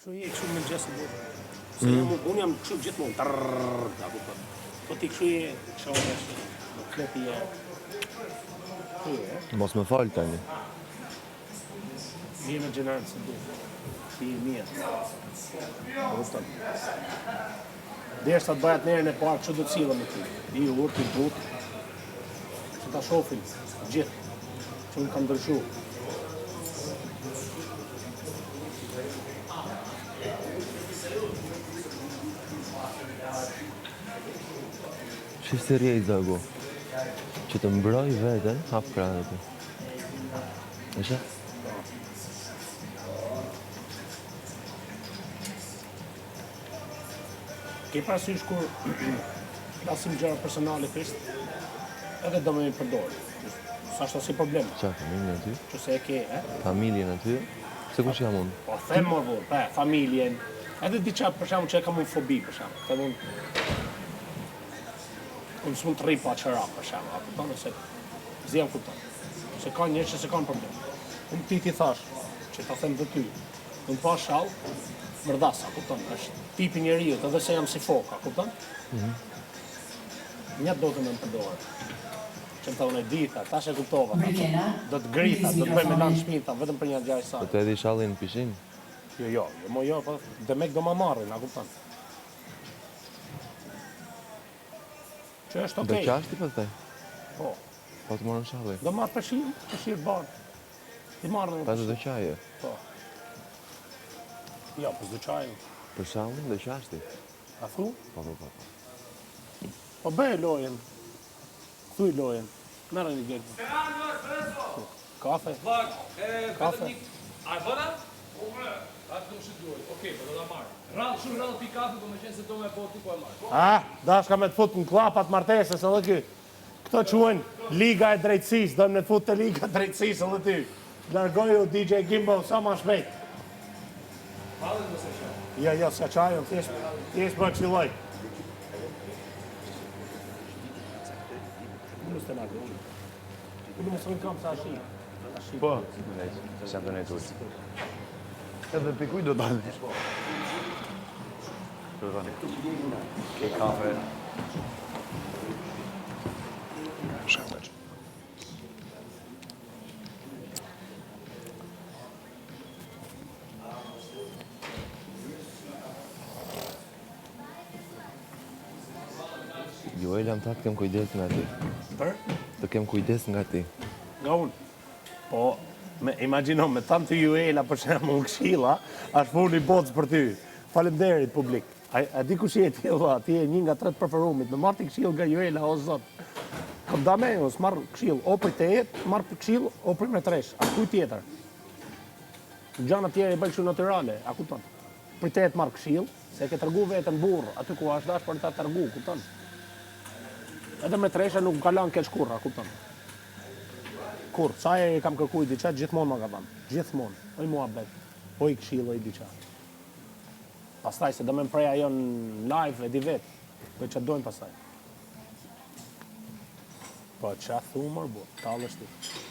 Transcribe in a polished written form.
Kështu je kështu me gjesë bërë. Se unë jam kështu gjithmonë, tërrrrrr, da kupton. Po ti kështu je, shohësh, në klepi je. Kështu je, Mos më fal tani. je në gjenerën se du. Ti je mirë. Da kupton. Derisa të bëjat nerën e parë, kështu do të cilëm me ti. I urtë, i butë. Që ta shofin, gjithë. Që unë kam ndryshu. Ç'është rrejt zago? Që të mbroj veten, hap kranet. Esha? Ke parasysh kur flasim gjëra personale krisht, edhe do me përdorë. Sa është si problem. Qa, familjen aty? Që se e ke, Familjen aty? Se kush jam unë? Po them më vonë, familjen. Edhe diçka për shembull që e kam unë fobi për shembull. Them unë s'mund të rri pa qëra për shembull, a kupton se zjem kupton. Se ka njerëz që se kanë problem. Unë ti thash që ta them dhe ty. Unë pa shall, mërdasa, kupton? Është tipi njeriu, edhe se jam si foka, kupton? Një do të më përdorë. Që më thonë e dita, tash e kuptova. Do të grita, do të bëjmë lanë shpinta, vetëm për një gjaj sa. Po të edhi shallin në pishin? Jo, po demek do ma marrin, a kupton? Që është Do okej. qashti për taj? Po, Po të morën shalli? do marrë pëshirë bardh. Ti marrën Pa të do qaje? Po. Jo, po s'do qajnë. Për shallin do qashti? A thu? Po. Po bëj lojen. Thuj lojen. Merë një gjerë. Kafe? Kafe? A e bëna? Atë do shqytuaj. Okej, po do ta marr. Rallë shumë rallë pi kafe, po më qenë se do me po ti po e marr. Dashka me të fut në klapat marteses edhe ky. Këto quhen Liga e Drejtësisë, do me të fut të Liga e Drejtësisë edhe ty. Largoju DJ Gimbo sa ma shpejt. Halën mos e shoh. Jo, s'ka qajën, thjesht më këshilloj. Unë më së në kam sa shi. Po, se jam të nejtur. Edhe pikuj do dalë. Do dalë. Ke kafe. Shkatër. Joel jam ta të kem kujdes nga ti. Për? Të kem kujdes nga ti. Nga unë. Po, imagjino, me tanë të Juela për shemë unë këshilla, është funi botës për ty. Faleminderit publik. A di kush je ti, valla, ti je një nga 3 preferumit. Me marrë ti këshill nga Juela, o zot. Kam da me, ose marrë këshill, o për të jetë, marrë këshill, o për me tresh. A kuj tjetër? Gjana tjere i bëjë këshu naturale, a kupton? Për të jetë marrë këshill, se ke tërgu vetën burë, aty ku ashtë dash për ta tërgu, kupton? Edhe me tresha nuk kalan keq kurra, kupton? Kur, sa e kam kërkuj diqa, gjithmonë më ka dhamë. Gjithmonë. Oj mua bet, oj këshilë, oj diqa. Pastaj se do me më preja jo në live e di vetë. Për që dojnë pastaj. Po që thumër, bo, talë është ti.